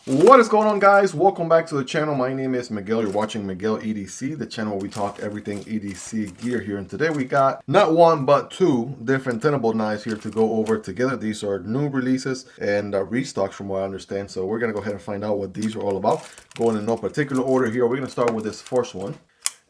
What is going on, guys? Welcome back to the channel. My name is Miguel. You're watching Miguel EDC, the channel where we talk everything EDC gear here. And today we got not one but two different Tenable knives here to go over together. These are new releases and restocks from what I understand. So we're going to go ahead and find out what these are all about. Going in no particular order here. We're going to start with this first one.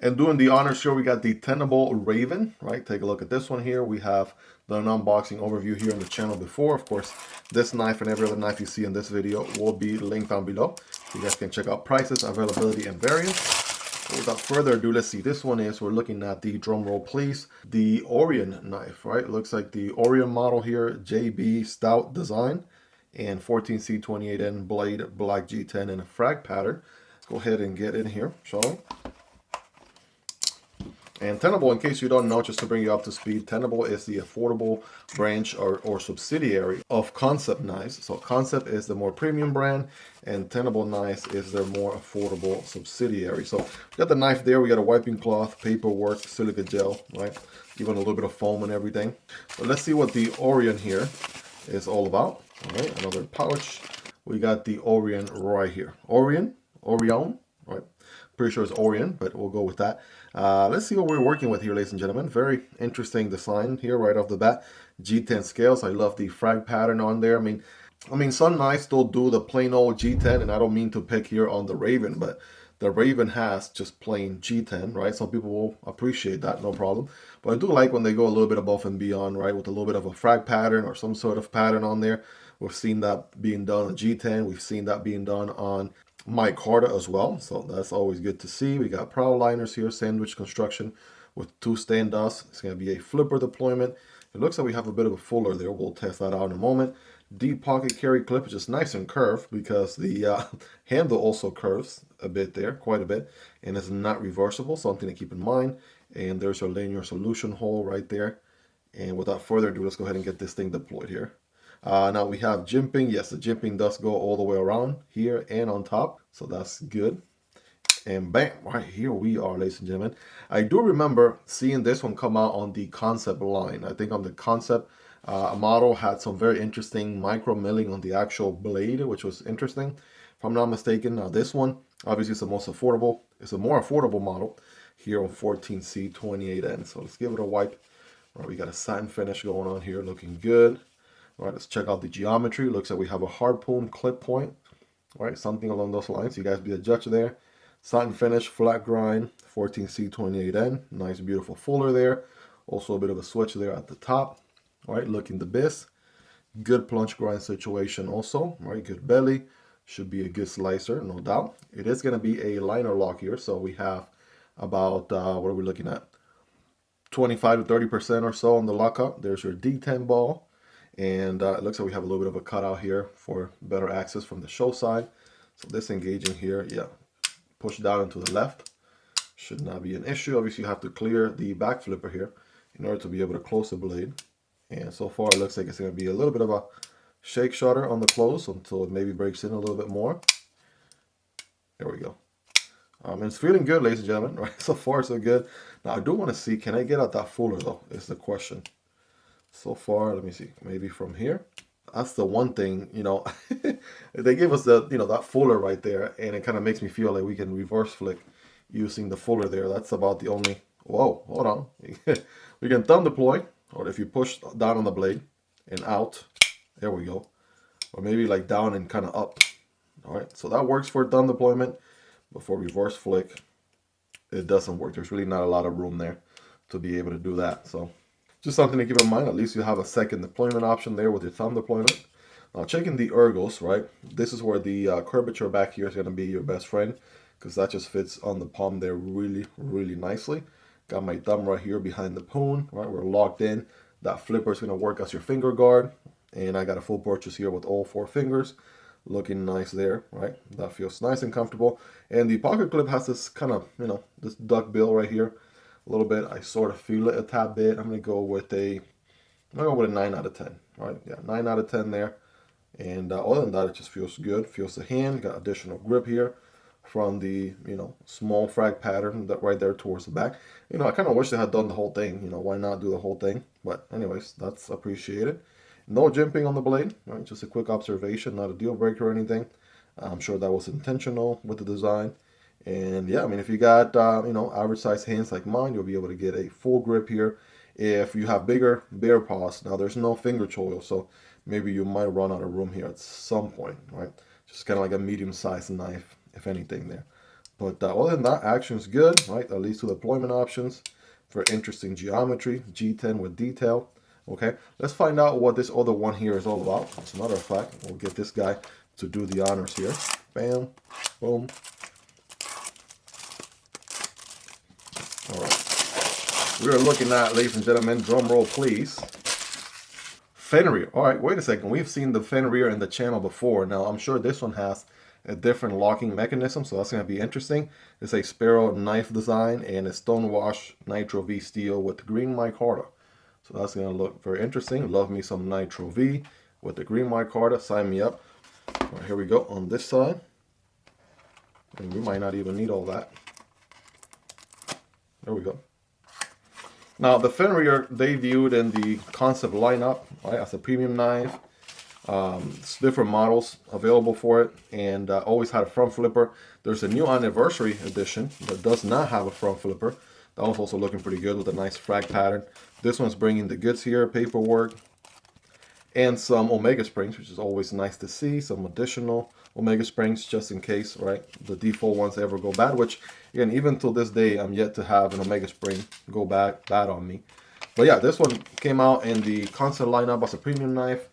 And doing the honors here, we got the Tenable Raven, right? Take a look at this one here. We have done an unboxing overview here on the channel before. Of course, this knife and every other knife you see in this video will be linked down below. You guys can check out prices, availability, and variants. So without further ado, let's see. This one is, we're looking at the, drum roll please, the Orion knife, right? Looks like the Orion model here, JB Stout design, and 14C28N blade, black G10, and a frag pattern. Let's go ahead and get in here, shall we? And Tenable, in case you don't know, just to bring you up to speed, Tenable is the affordable branch or subsidiary of Kansept knives. So Kansept is the more premium brand, and Tenable knives is their more affordable subsidiary. So we got the knife there, we got a wiping cloth, paperwork, silica gel, right? Even a little bit of foam and everything. But let's see what the Orion here is all about. All right, another pouch. We got the Orion right here. Orion, right? Pretty sure it's Orion, but we'll go with that. Let's see what we're working with here, ladies and gentlemen. Very interesting design here right off the bat. G10 scales. I love the frag pattern on there. I mean, some knives still do the plain old G10, and I don't mean to pick here on the Raven, but the Raven has just plain G10, right? Some people will appreciate that, no problem. But I do like when they go a little bit above and beyond, right? With a little bit of a frag pattern or some sort of pattern on there. We've seen that being done on G10. We've seen that being done on micarta as well, so that's always good to see. We got prow liners here, sandwich construction with two standoffs. It's going to be a flipper deployment. It looks like we have a bit of a fuller there. We'll test that out in a moment. Deep pocket carry clip, which is nice and curved because the handle also curves a bit there, quite a bit, and it's not reversible, something to keep in mind. And there's our linear solution hole right there. And without further ado, let's go ahead and get this thing deployed here. Now we have jimping. Yes, the jimping does go all the way around here and on top, so that's good. And bam, right here we are, ladies and gentlemen. I do remember seeing this one come out on the Kansept line. I think on the Kansept model had some very interesting micro milling on the actual blade, which was interesting, if I'm not mistaken. Now this one, obviously, it's the most affordable. It's a more affordable model here on 14C28N. So let's give it a wipe. All right, we got a satin finish going on here, looking good. All right, let's check out the geometry. Looks like we have a harpoon clip point. All right, something along those lines. You guys be the judge there. Satin finish, flat grind, 14C28N. Nice, beautiful fuller there. Also a bit of a switch there at the top. All right, looking the best. Good plunge grind situation also. All right, good belly. Should be a good slicer, no doubt. It is going to be a liner lock here. So we have about, what are we looking at? 25 to 30% or so on the lockup. There's your D10 ball. And it looks like we have a little bit of a cutout here for better access from the show side. So disengaging here, yeah, push down into the left. Should not be an issue. Obviously, you have to clear the back flipper here in order to be able to close the blade. And so far, it looks like it's going to be a little bit of a shake shutter on the close until it maybe breaks in a little bit more. There we go. And it's feeling good, ladies and gentlemen. Right, so far so good. Now I do want to see, can I get out that fuller though? Is the question. So far, let me see, maybe from here. That's the one thing, you know, they give us the, you know, that fuller right there, and it kind of makes me feel like we can reverse flick using the fuller there. That's about the only, whoa, hold on. We can thumb deploy, or if you push down on the blade and out, there we go. Or maybe like down and kind of up. All right, so that works for thumb deployment, but for reverse flick, it doesn't work. There's really not a lot of room there to be able to do that, so. Just something to keep in mind. At least you have a second deployment option there with your thumb deployment. Now checking the ergos, right? This is where the curvature back here is going to be your best friend, because that just fits on the palm there really, really nicely. Got my thumb right here behind the poon, right? We're locked in. That flipper is going to work as your finger guard. And I got a full purchase here with all 4 fingers. Looking nice there, right? That feels nice and comfortable. And the pocket clip has this kind of, you know, this duck bill right here. A little bit, I sort of feel it a tad bit. I'm gonna go with a 9 out of 10. Right? Yeah, 9 out of 10 there. And other than that, it just feels good. Feels the hand. Got additional grip here from the, you know, small frag pattern that right there towards the back. You know, I kind of wish they had done the whole thing. You know, why not do the whole thing? But anyways, that's appreciated. No jimping on the blade. Right? Just a quick observation, not a deal breaker or anything. I'm sure that was intentional with the design. And yeah, I mean, if you got, you know, average size hands like mine, you'll be able to get a full grip here. If you have bigger bear paws, now there's no finger choil, so maybe you might run out of room here at some point, right? Just kind of like a medium-sized knife, if anything there. But other than that, action's good, right? That leads to deployment options for interesting geometry, G10 with detail. Okay, let's find out what this other one here is all about. As a matter of fact, we'll get this guy to do the honors here. Bam, boom. All right. We are looking at, ladies and gentlemen, drum roll please, Fenrir. All right, wait a second. We've seen the Fenrir in the channel before. Now, I'm sure this one has a different locking mechanism, so that's going to be interesting. It's a Sparrow knife design and a stonewash Nitro V steel with the green micarta. So that's going to look very interesting. Love me some Nitro V with the green micarta. Sign me up. All right, here we go on this side. And we might not even need all that. There we go. Now, the Fenrir debuted in the Kansept lineup, right, as a premium knife. It's different models available for it, and always had a front flipper. There's a new anniversary edition that does not have a front flipper. That was also looking pretty good with a nice frag pattern. This one's bringing the goods here, paperwork, and some Omega springs, which is always nice to see. Some additional Omega springs just in case, right? The default ones ever go bad, which again, even till this day, I'm yet to have an Omega spring go bad on me. But yeah, this one came out in the Kansept lineup as a premium knife.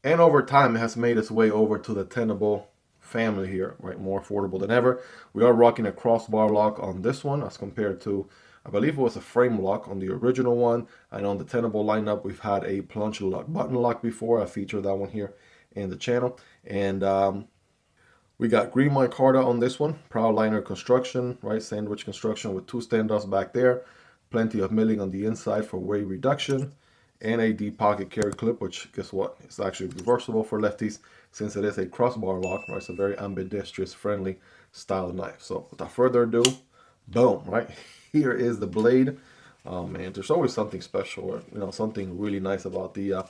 And over time, it has made its way over to the Tenable family here, right? More affordable than ever. We are rocking a crossbar lock on this one as compared to, I believe it was a frame lock on the original one. I know on the Tenable lineup, we've had a plunge lock button lock before. I featured that one here in the channel. And we got green micarta on this one. Proud liner construction, right? Sandwich construction with two standoffs back there. Plenty of milling on the inside for weight reduction. And a deep pocket carry clip, which guess what? It's actually reversible for lefties since it is a crossbar lock, right? It's a very ambidextrous, friendly style knife. So without further ado, boom, right? Here is the blade. Man, there's always something special, or you know, something really nice about the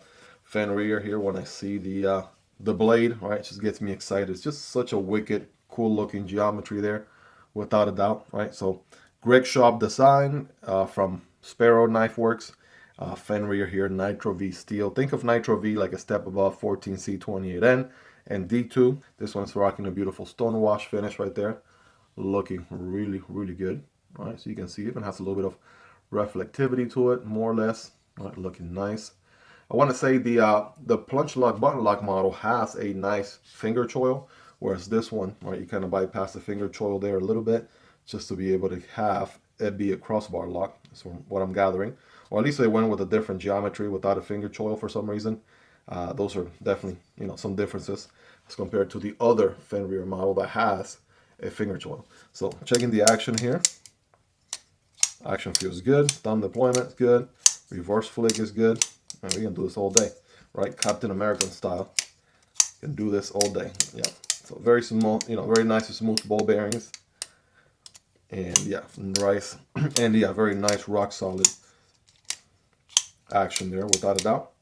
Fenrir here when I see the blade, right? It just gets me excited. It's just such a wicked, cool looking geometry there, without a doubt, right? So Greg Shop design from Sparrow Knife Works. Fenrir here, Nitro V steel. Think of Nitro V like a step above 14C28N and D2. This one's rocking a beautiful stonewash finish right there. Looking really, really good. All right, so you can see it even has a little bit of reflectivity to it, more or less. All right, looking nice. I want to say the plunge lock button lock model has a nice finger choil, whereas this one, right, you kind of bypass the finger choil there a little bit just to be able to have it be a crossbar lock. That's what I'm gathering. Or at least they went with a different geometry without a finger choil for some reason. Those are definitely, you know, some differences as compared to the other Fenrir model that has a finger choil. So checking the action here. Action feels good. Thumb deployment is good. Reverse flick is good. And we can do this all day, right? Captain American style. You can do this all day. Yeah. So very small, you know, very nice and smooth ball bearings. And yeah, nice. And yeah, very nice rock solid action there, without a doubt.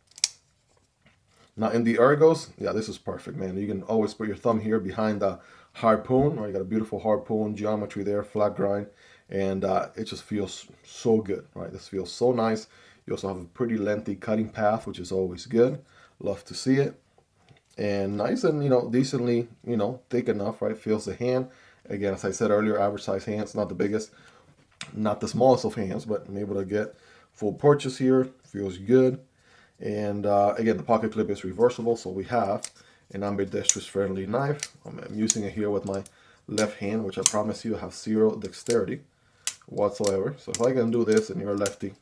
Now in the ergos, yeah, this is perfect, man. You can always put your thumb here behind the harpoon, right? You got a beautiful harpoon geometry there, flat grind, and it just feels so good, right? This feels so nice. You also have a pretty lengthy cutting path, which is always good. Love to see it. And nice and, you know, decently, you know, thick enough, right? Feels the hand. Again, as I said earlier, average size hands, not the biggest, not the smallest of hands, but I'm able to get full purchase here. Feels good. And again, the pocket clip is reversible, so we have an ambidextrous friendly knife. I'm using it here with my left hand, which I promise you have zero dexterity whatsoever. So if I can do this and you're a lefty,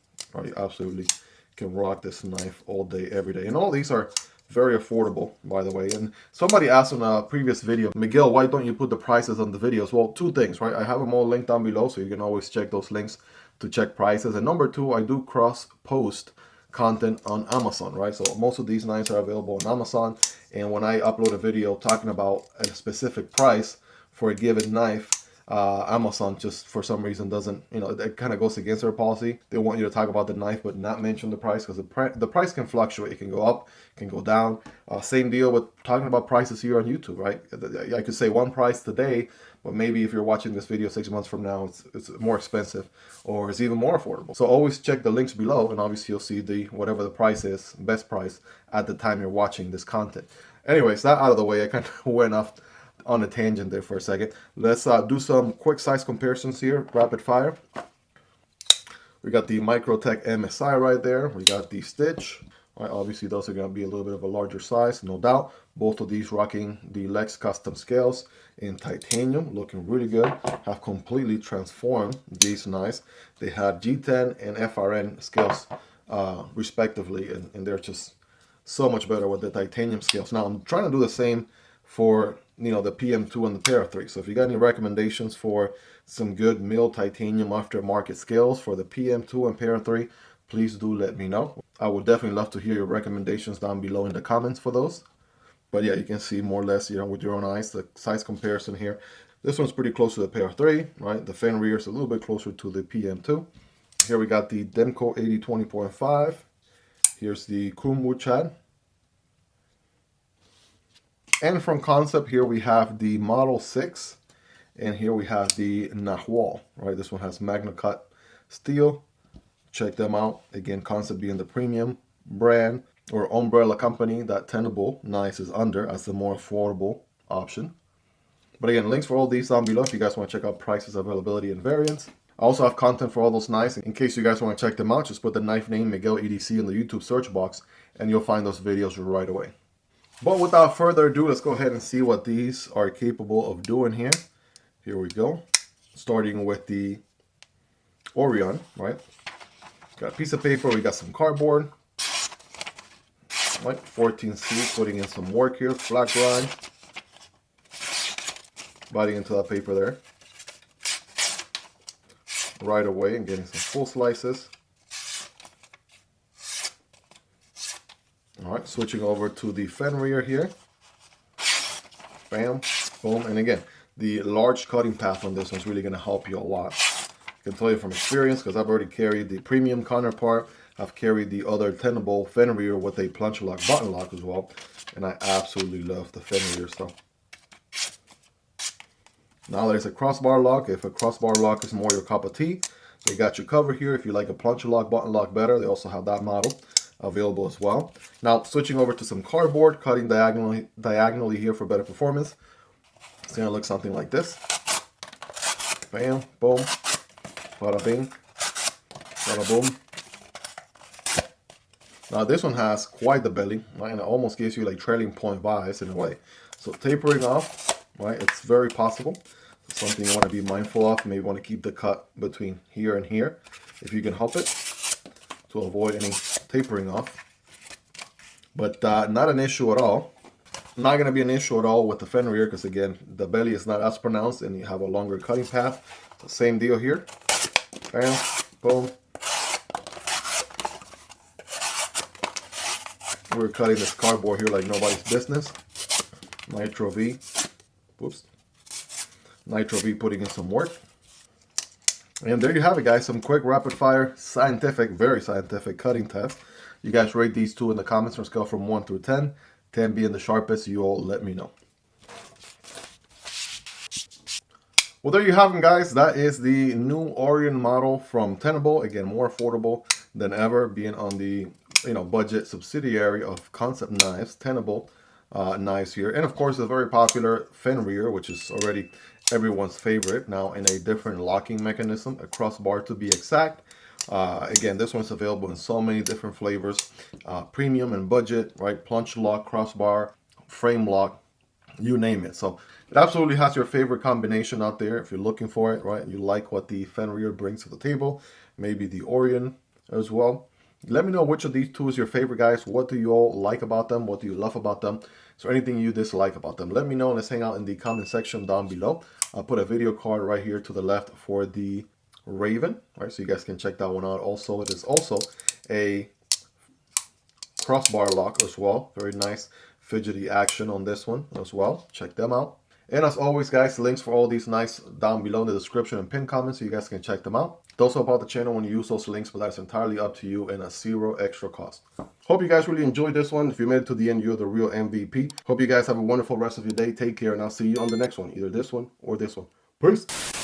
you absolutely can rock this knife all day, every day. And all these are very affordable, by the way. And somebody asked in a previous video, Miguel, why don't you put the prices on the videos? Well, two things, right? I have them all linked down below, so you can always check those links to check prices. And number two, I do cross-post content on Amazon, right? So most of these knives are available on Amazon. And when I upload a video talking about a specific price for a given knife, Amazon just for some reason doesn't, it kind of goes against their policy. They want you to talk about the knife but not mention the price, because the price can fluctuate. It can go up, can go down. Same deal with talking about prices here on YouTube, right? I could say one price today, but maybe if you're watching this video 6 months from now, it's more expensive, or it's even more affordable. So always check the links below, and obviously you'll see the whatever the price is, best price at the time you're watching this content. Anyways, that out of the way, I kind of went off on a tangent there for a second. Let's do some quick size comparisons here, rapid fire. We got the Microtech MSI right there. We got the Stitch. Right, obviously those are going to be a little bit of a larger size, no doubt. Both of these rocking the Lex custom scales in titanium, looking really good. Have completely transformed these knives. They had G10 and FRN scales respectively, and they're just so much better with the titanium scales. Now I'm trying to do the same for the PM2 and the Para 3. So if you got any recommendations for some good mill titanium aftermarket scales for the PM2 and Para 3, please do let me know. I would definitely love to hear your recommendations down below in the comments for those. But yeah, you can see more or less, with your own eyes, the size comparison here. This one's pretty close to the Para 3, right? The Fenrir is a little bit closer to the PM2. Here we got the Demko AD 20.5. Here's the Kunwu Chad. And from Kansept, here we have the Model 6. And here we have the Nahual, right? This one has Magna Cut steel. Check them out. Again, Kansept being the premium brand or umbrella company that Tenable knives is under as the more affordable option. But again, links for all these down below if you guys want to check out prices, availability, and variants. I also have content for all those knives. In case you guys want to check them out, just put the knife name Miguel EDC in the YouTube search box and you'll find those videos right away. But without further ado, let's go ahead and see what these are capable of doing here. Here we go. Starting with the Orion, right? Got a piece of paper, we got some cardboard. Right, 14C, putting in some work here, flat grind. Biting into that paper there. Right away and getting some full slices. Alright, switching over to the Fenrir here. Bam, boom, and again, the large cutting path on this one's really going to help you a lot. I can tell you from experience, because I've already carried the premium counterpart. I've carried the other Tenable Fenrir with a plunge lock button lock as well, and I absolutely love the Fenrir stuff. Now there's a crossbar lock. If a crossbar lock is more your cup of tea, they got you covered here. If you like a plunge lock button lock better, they also have that model available as well. Now switching over to some cardboard, cutting diagonally here for better performance. It's going to look something like this. Bam, boom, bada bing, bada boom. Now this one has quite the belly, right? And it almost gives you like trailing point vibes in a way. So tapering off, right? It's very possible. It's something you want to be mindful of. Maybe want to keep the cut between here and here, if you can help it, to avoid any tapering off. But not an issue at all. Not going to be an issue at all with the Fenrir, because again, the belly is not as pronounced and you have a longer cutting path. So same deal here. Bam, boom. We're cutting this cardboard here like nobody's business. Nitro V. Whoops. Nitro V putting in some work. And there you have it, guys. Some quick rapid fire, scientific, very scientific cutting test. You guys rate these two in the comments on a scale from 1 through 10. 10 being the sharpest. You all let me know. Well, there you have them, guys. That is the new Orion model from Tenable. Again, more affordable than ever, being on the budget subsidiary of Kansept Knives, Tenable knives here. And of course, the very popular Fenrir, which is already everyone's favorite, now in a different locking mechanism, a crossbar to be exact. Again, this one's available in so many different flavors, premium and budget, right? Plunge lock, crossbar, frame lock, you name it. So it absolutely has your favorite combination out there if you're looking for it, right? You like what the Fenrir brings to the table, maybe the Orion as well. Let me know which of these two is your favorite, guys. What do you all like about them? What do you love about them? Is there anything you dislike about them? Let me know and let's hang out in the comment section down below. I'll put a video card right here to the left for the Raven, right? So you guys can check that one out. Also, it is also a crossbar lock as well. Very nice fidgety action on this one as well. Check them out. And as always, guys, links for all these nice down below in the description and pinned comments so you guys can check them out. Those help out the channel when you use those links, but that's entirely up to you and at zero extra cost. Hope you guys really enjoyed this one. If you made it to the end, you're the real MVP. Hope you guys have a wonderful rest of your day. Take care, and I'll see you on the next one, either this one or this one. Peace.